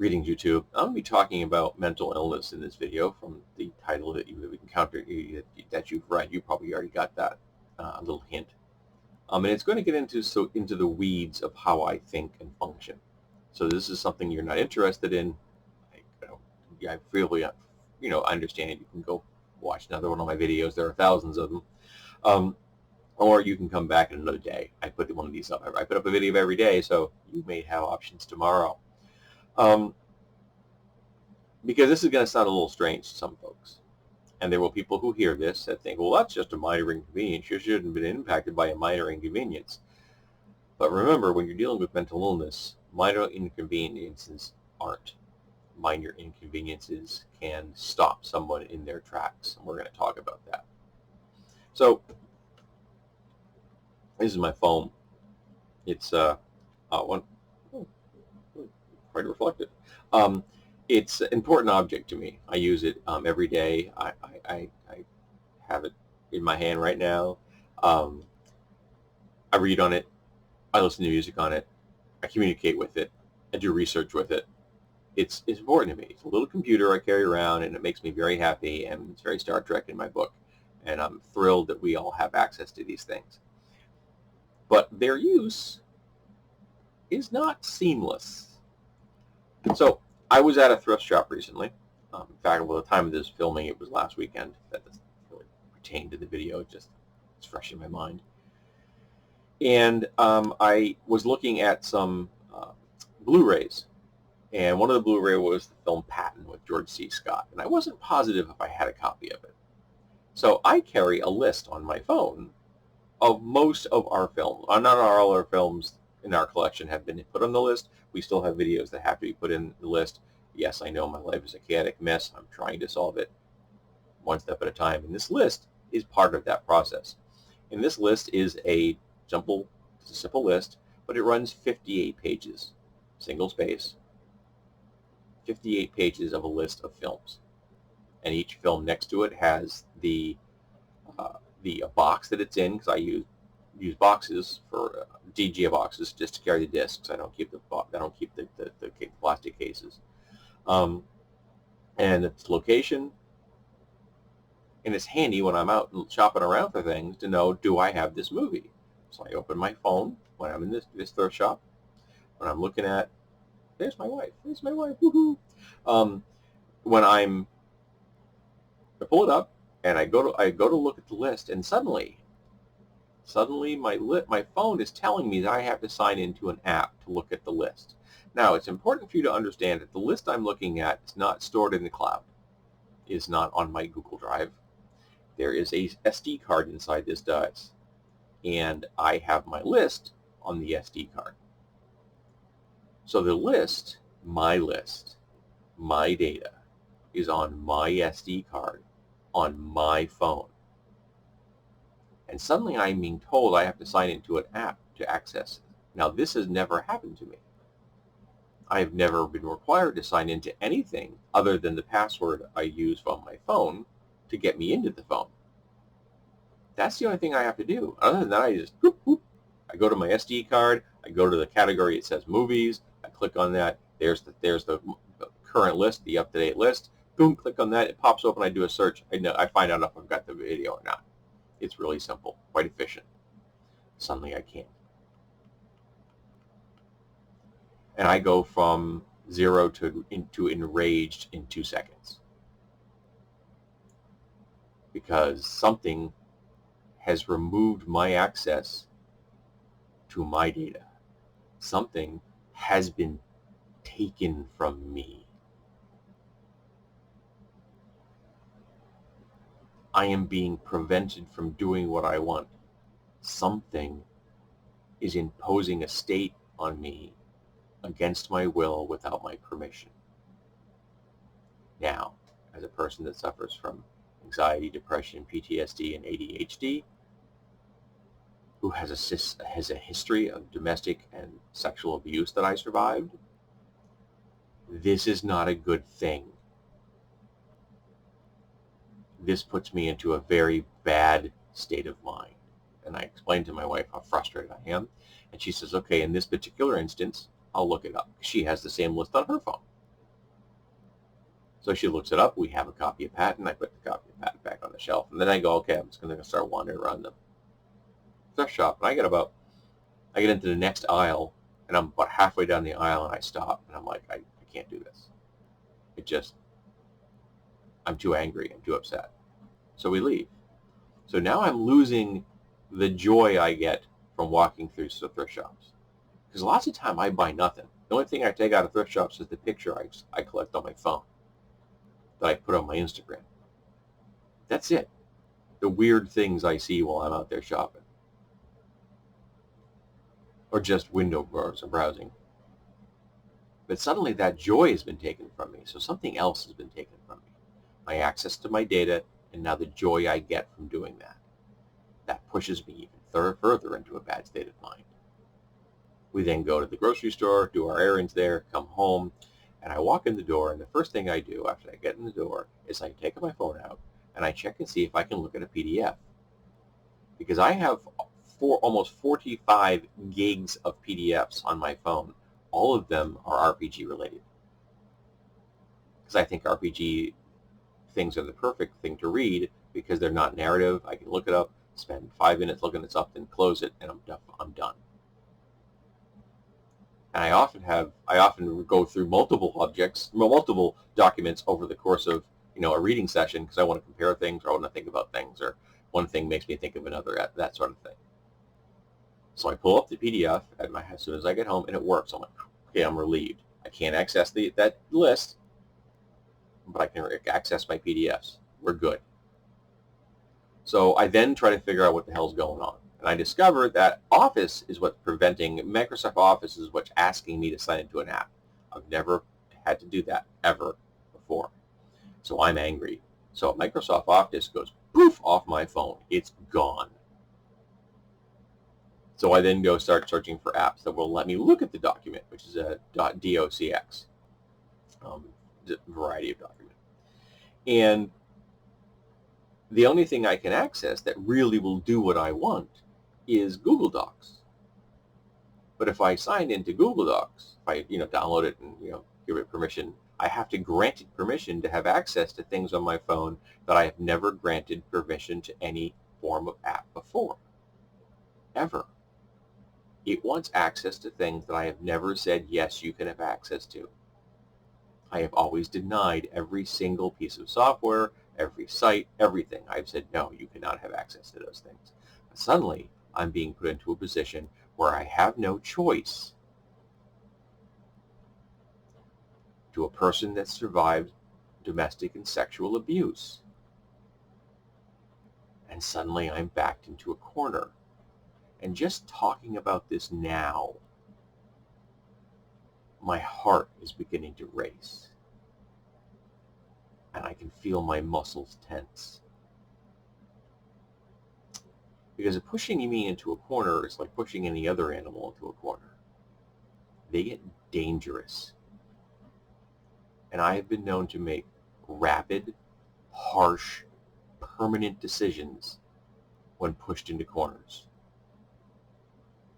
Greetings, YouTube. I'm going to be talking about mental illness in this video. From the title that you have encountered, that you've read, you probably already got that little hint. And it's going to get into the weeds of how I think and function. So this is something you're not interested in. I really, understand. You can go watch another one of my videos. There are thousands of them. Or you can come back in another day. I put one of these up. I put up a video every day, so you may have options tomorrow. Because this is going to sound a little strange to some folks. And there will be people who hear this that think, well, that's just a minor inconvenience. You shouldn't have been impacted by a minor inconvenience. But remember, when you're dealing with mental illness, minor inconveniences aren't. Minor inconveniences can stop someone in their tracks, and we're going to talk about that. So this is my phone. It's quite reflective. It's an important object to me. I use it every day. I have it in my hand right now. I read on it. I listen to music on it. I communicate with it. I do research with it. It's important to me. It's a little computer I carry around, and it makes me very happy, and it's very Star Trek in my book. And I'm thrilled that we all have access to these things. But their use is not seamless. So I was at a thrift shop recently. In fact, by the time of this filming, it was last weekend. That doesn't really pertain to the video. It's fresh in my mind. And I was looking at some Blu-rays. And one of the Blu-ray was the film Patton with George C. Scott. And I wasn't positive if I had a copy of it. So I carry a list on my phone of most of our films. Not all our films in our collection have been put on the list. We still have videos that have to be put in the list. Yes, I know my life is a chaotic mess. I'm trying to solve it one step at a time. And this list is part of that process. And this list is a simple list, but it runs 58 pages, single space, 58 pages of a list of films. And each film next to it has the box that it's in, because I use boxes for DGA boxes just to carry the discs. I don't keep the plastic cases. And its location, and it's handy when I'm out shopping around for things to know, do I have this movie? So I open my phone when I'm in this thrift shop, when I'm looking at, there's my wife, woohoo! When I pull it up and I go to look at the list, and suddenly my phone is telling me that I have to sign into an app to look at the list. Now, it's important for you to understand that the list I'm looking at is not stored in the cloud. It is not on my Google Drive. There is a SD card inside this device, and I have my list on the SD card. So the list, my data, is on my SD card on my phone. And suddenly I'm being told I have to sign into an app to access it. Now, this has never happened to me. I've never been required to sign into anything other than the password I use on my phone to get me into the phone. That's the only thing I have to do. Other than that, I just I go to my SD card, I go to the category, it says movies, I click on that, there's the current list, the up-to-date list, boom, click on that, it pops open, I do a search, I find out if I've got the video or not. It's really simple, quite efficient. Suddenly I can. And I go from 0 to enraged in 2 seconds. Because something has removed my access to my data. Something has been taken from me. I am being prevented from doing what I want. Something is imposing a state on me against my will, without my permission. Now, as a person that suffers from anxiety, depression, PTSD, and ADHD, who has a history of domestic and sexual abuse that I survived, this is not a good thing. This puts me into a very bad state of mind. And I explained to my wife how frustrated I am. And she says, okay, in this particular instance, I'll look it up. She has the same list on her phone. So she looks it up. We have a copy of patent. I put the copy of patent back on the shelf. And then I go, okay, I'm just going to start wandering around the thrift shop. And I get into the next aisle, and I'm about halfway down the aisle, and I stop. And I'm like, I can't do this. I'm too angry. I'm too upset. So we leave. So now I'm losing the joy I get from walking through thrift shops. Because lots of time I buy nothing. The only thing I take out of thrift shops is the picture I collect on my phone that I put on my Instagram. That's it. The weird things I see while I'm out there shopping. Or just window browsing. But suddenly that joy has been taken from me. So something else has been taken from me. My access to my data, and now the joy I get from doing that. That pushes me even further into a bad state of mind. We then go to the grocery store, do our errands there, come home, and I walk in the door, and the first thing I do after I get in the door is I take my phone out and I check and see if I can look at a PDF. Because I have almost 45 gigs of PDFs on my phone. All of them are RPG related. Because I think RPG things are the perfect thing to read because they're not narrative. I can look it up, spend 5 minutes looking at something, close it, and I'm done. And I often go through multiple documents over the course of a reading session because I want to compare things, or I want to think about things, or one thing makes me think of another, that sort of thing. So I pull up the PDF as soon as I get home, and it works. I'm like, okay, I'm relieved. I can't access that list, but I can access my PDFs. We're good. So I then try to figure out what the hell's going on. And I discovered that Office is what's preventing, Microsoft Office is what's asking me to sign into an app. I've never had to do that ever before. So I'm angry. So Microsoft Office goes poof off my phone. It's gone. So I then go start searching for apps that will let me look at the document, which is a .docx, variety of document. And the only thing I can access that really will do what I want is Google Docs. But if I sign into Google Docs, if I download it and give it permission, I have to grant it permission to have access to things on my phone that I have never granted permission to any form of app before. Ever. It wants access to things that I have never said, yes, you can have access to. I have always denied every single piece of software, every site, everything. I've said, no, you cannot have access to those things. But suddenly, I'm being put into a position where I have no choice to a person that survived domestic and sexual abuse. And suddenly I'm backed into a corner. And just talking about this now, my heart is beginning to race. And I can feel my muscles tense. Because pushing me into a corner is like pushing any other animal into a corner. They get dangerous. And I have been known to make rapid, harsh, permanent decisions when pushed into corners.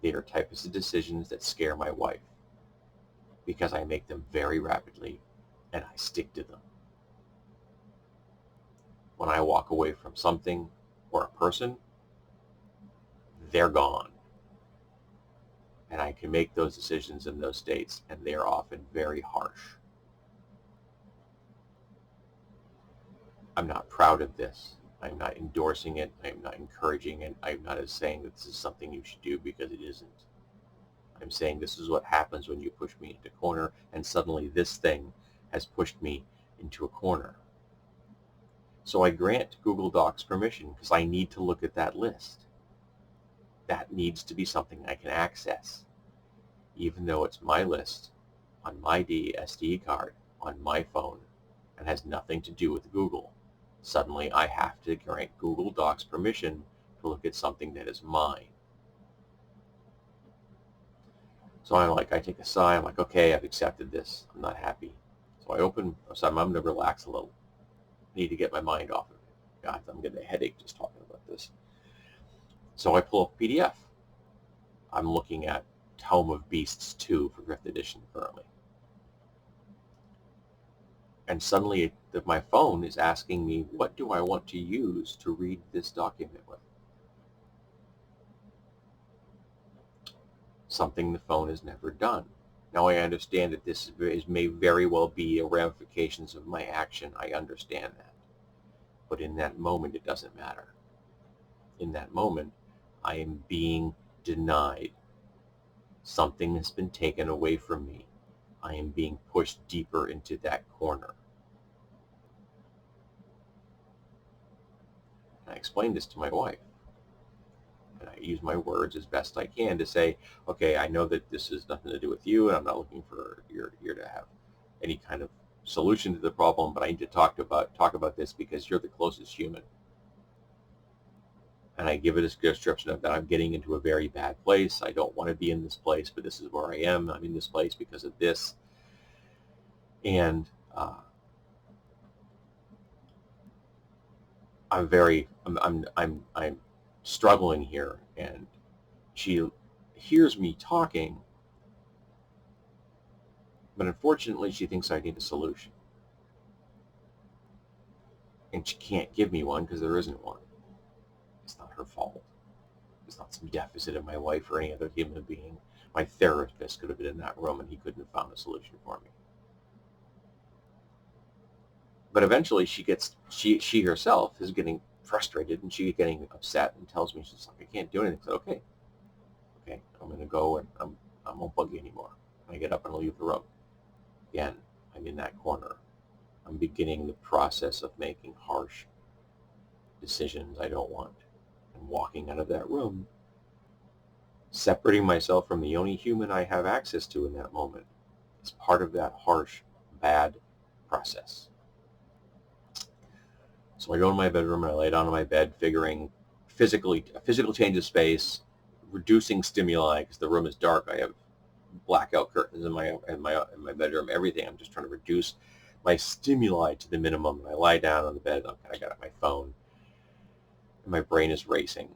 They are types of decisions that scare my wife because I make them very rapidly and I stick to them. When I walk away from something or a person, they're gone. And I can make those decisions in those states, and they are often very harsh. I'm not proud of this. I'm not endorsing it. I'm not encouraging it. I'm not saying that this is something you should do because it isn't. I'm saying this is what happens when you push me into a corner, and suddenly this thing has pushed me into a corner. So I grant Google Docs permission because I need to look at that list. That needs to be something I can access, even though it's my list on my SD card on my phone and has nothing to do with Google. Suddenly I have to grant Google Docs permission to look at something that is mine. So I take a sigh, I'm like, okay, I've accepted this. I'm not happy. So I'm going to relax a little. I need to get my mind off of it. God, I'm getting a headache just talking about this. So I pull up a PDF. I'm looking at Home of Beasts 2 for 5th edition currently. And suddenly my phone is asking me, what do I want to use to read this document with? Something the phone has never done. Now I understand that this may very well be a ramifications of my action. I understand that. But in that moment, it doesn't matter. In that moment, I am being denied. Something has been taken away from me. I am being pushed deeper into that corner. And I explained this to my wife. And I use my words as best I can to say, okay, I know that this has nothing to do with you, and I'm not looking for you to have any kind of solution to the problem, but I need to talk about this because you're the closest human. And I give it a description of that I'm getting into a very bad place. I don't want to be in this place, but this is where I am. I'm in this place because of this. And I'm struggling here, and she hears me talking, but unfortunately she thinks I need a solution. And she can't give me one because there isn't one. It's not her fault. It's not some deficit in my life or any other human being. My therapist could have been in that room and he couldn't have found a solution for me. But eventually she herself is getting frustrated and she's getting upset and tells me, she's like, I can't do anything. I said, okay, I'm going to go and I won't bug you anymore. I get up and leave the room. Again, I'm in that corner. I'm beginning the process of making harsh decisions I don't want. And walking out of that room, separating myself from the only human I have access to in that moment is part of that harsh, bad process. So I go to my bedroom and I lay down on my bed, figuring a physical change of space, reducing stimuli because the room is dark. I have blackout curtains in my bedroom. Everything. I'm just trying to reduce my stimuli to the minimum. And I lie down on the bed. And I got my phone, and my brain is racing.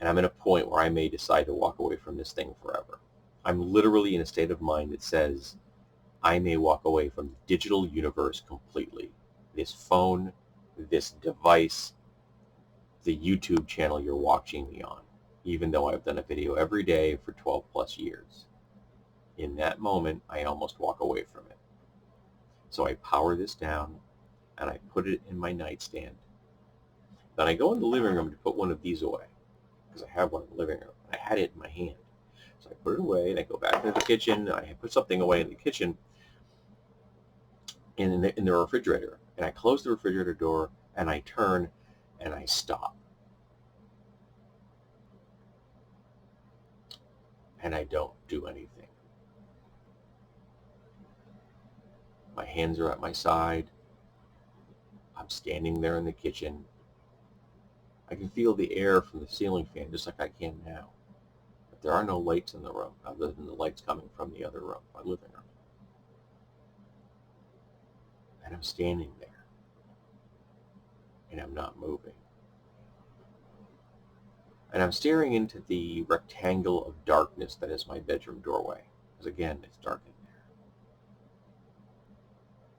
And I'm at a point where I may decide to walk away from this thing forever. I'm literally in a state of mind that says I may walk away from the digital universe completely. This phone, this device, the YouTube channel you're watching me on, even though I've done a video every day for 12 plus years. In that moment, I almost walk away from it. So I power this down and I put it in my nightstand. Then I go in the living room to put one of these away because I have one in the living room. I had it in my hand. So I put it away and I go back into the kitchen. And I put something away in the kitchen in the refrigerator. And I close the refrigerator door and I turn and I stop. And I don't do anything. My hands are at my side. I'm standing there in the kitchen. I can feel the air from the ceiling fan just like I can now. But there are no lights in the room other than the lights coming from the other room, my living room. And I'm standing there. And I'm not moving. And I'm staring into the rectangle of darkness that is my bedroom doorway. Because again, it's dark in there.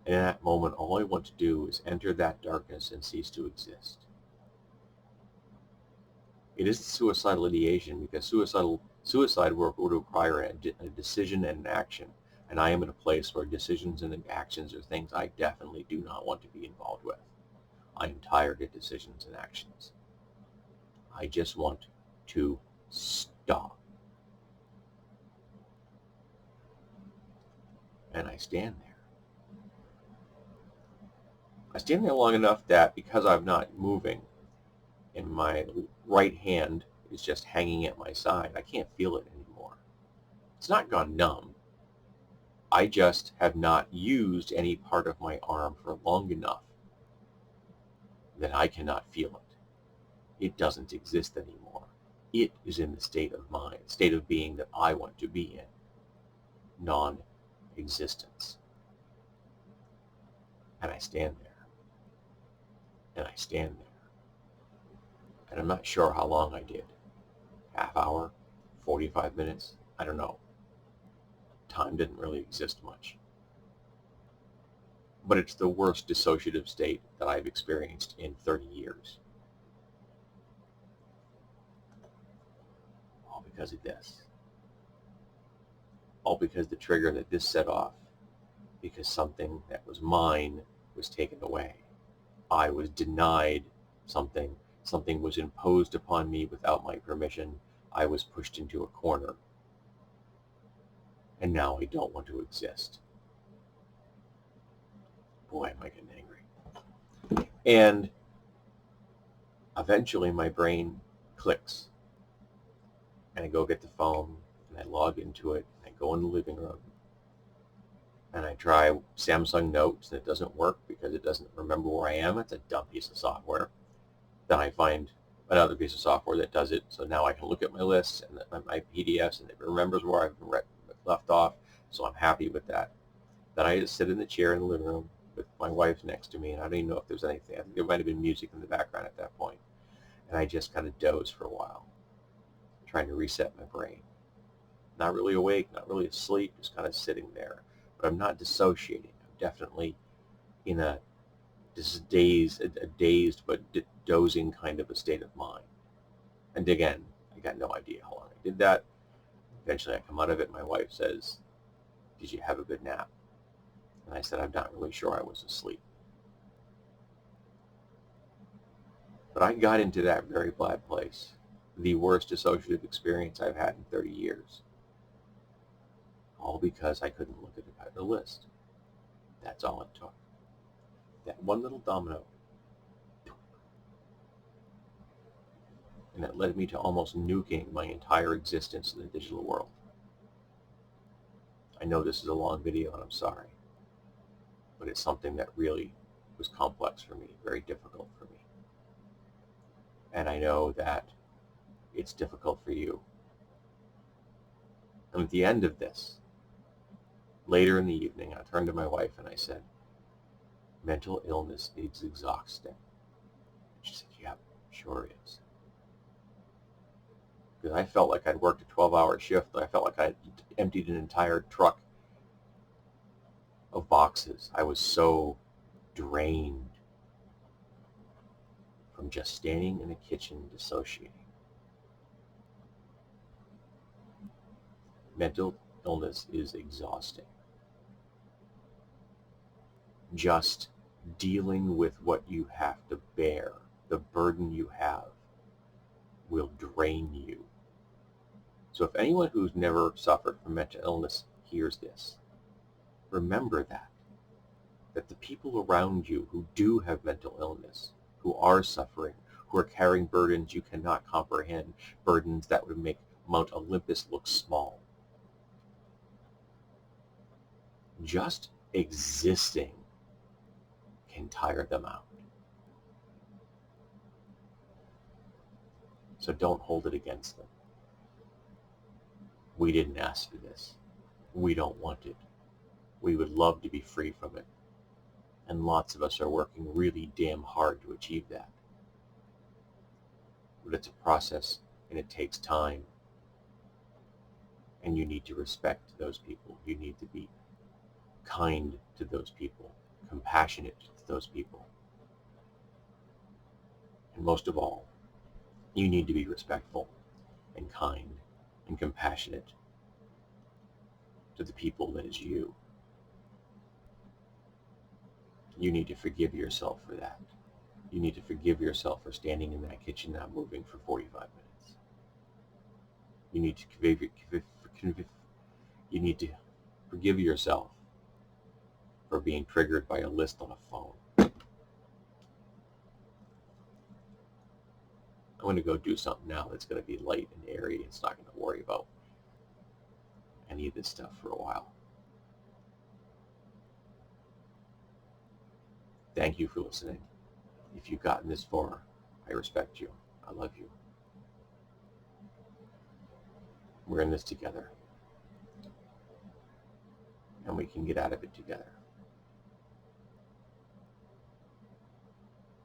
And in that moment, all I want to do is enter that darkness and cease to exist. It is suicidal ideation because suicide work would require a decision and an action. And I am in a place where decisions and actions are things I definitely do not want to be involved with. I am tired of decisions and actions. I just want to stop. And I stand there. I stand there long enough that because I'm not moving and my right hand is just hanging at my side, I can't feel it anymore. It's not gone numb. I just have not used any part of my arm for long enough that I cannot feel it. It doesn't exist anymore. It is in the state of mind, state of being that I want to be in, non-existence. And I stand there. And I stand there. And I'm not sure how long I did. Half hour? 45 minutes? I don't know. Time didn't really exist much. but it's the worst dissociative state that I've experienced in 30 years. All because of this. All because the trigger that this set off, because something that was mine was taken away. I was denied something. Something was imposed upon me without my permission. I was pushed into a corner. And now I don't want to exist. Boy, am I getting angry. And eventually my brain clicks. And I go get the phone, and I log into it, and I go in the living room, and I try Samsung Notes, and it doesn't work because it doesn't remember where I am. It's a dumb piece of software. Then I find another piece of software that does it, so now I can look at my lists and my PDFs, and it remembers where I've left off, so I'm happy with that. Then I just sit in the chair in the living room with my wife next to me, and I don't even know if there's anything. I think there might have been music in the background at that point. And I just kind of doze for a while, trying to reset my brain. Not really awake, not really asleep, just kind of sitting there. But I'm not dissociating. I'm definitely in a dazed but dozing kind of a state of mind. And again, I got no idea how long I did that. Eventually I come out of it. My wife says, "Did you have a good nap?" And I said, "I'm not really sure. I was asleep." But I got into that very bad place. The worst dissociative experience I've had in 30 years. All because I couldn't look at the list. That's all it took. That one little domino. And that led me to almost nuking my entire existence in the digital world. I know this is a long video and I'm sorry, but it's something that really was complex for me, very difficult for me. And I know that it's difficult for you. And at the end of this, later in the evening, I turned to my wife and I said, "Mental illness is exhausting." She said, "Yeah, sure is." Because I felt like I'd worked a 12-hour shift. I felt like I'd emptied an entire truck of boxes. I was so drained from just standing in the kitchen dissociating. Mental illness is exhausting. Just dealing with what you have to bear, the burden you have, will drain you. So if anyone who's never suffered from mental illness hears this, remember that the people around you who do have mental illness, who are suffering, who are carrying burdens you cannot comprehend, burdens that would make Mount Olympus look small. Just existing can tire them out. So don't hold it against them. We didn't ask for this. We don't want it. We would love to be free from it. And lots of us are working really damn hard to achieve that. But it's a process and it takes time. And you need to respect those people. You need to be kind to those people, compassionate to those people. And most of all, you need to be respectful and kind and compassionate to the people that is you. You need to forgive yourself for that. You need to forgive yourself for standing in that kitchen not moving for 45 minutes. You need to forgive yourself for being triggered by a list on a phone. I'm going to go do something now that's going to be light and airy. It's not going to worry about any of this stuff for a while. Thank you for listening. If you've gotten this far, I respect you. I love you. We're in this together. And we can get out of it together.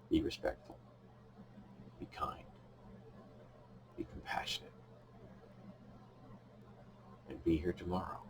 Be respectful. Be kind. Be compassionate. And be here tomorrow.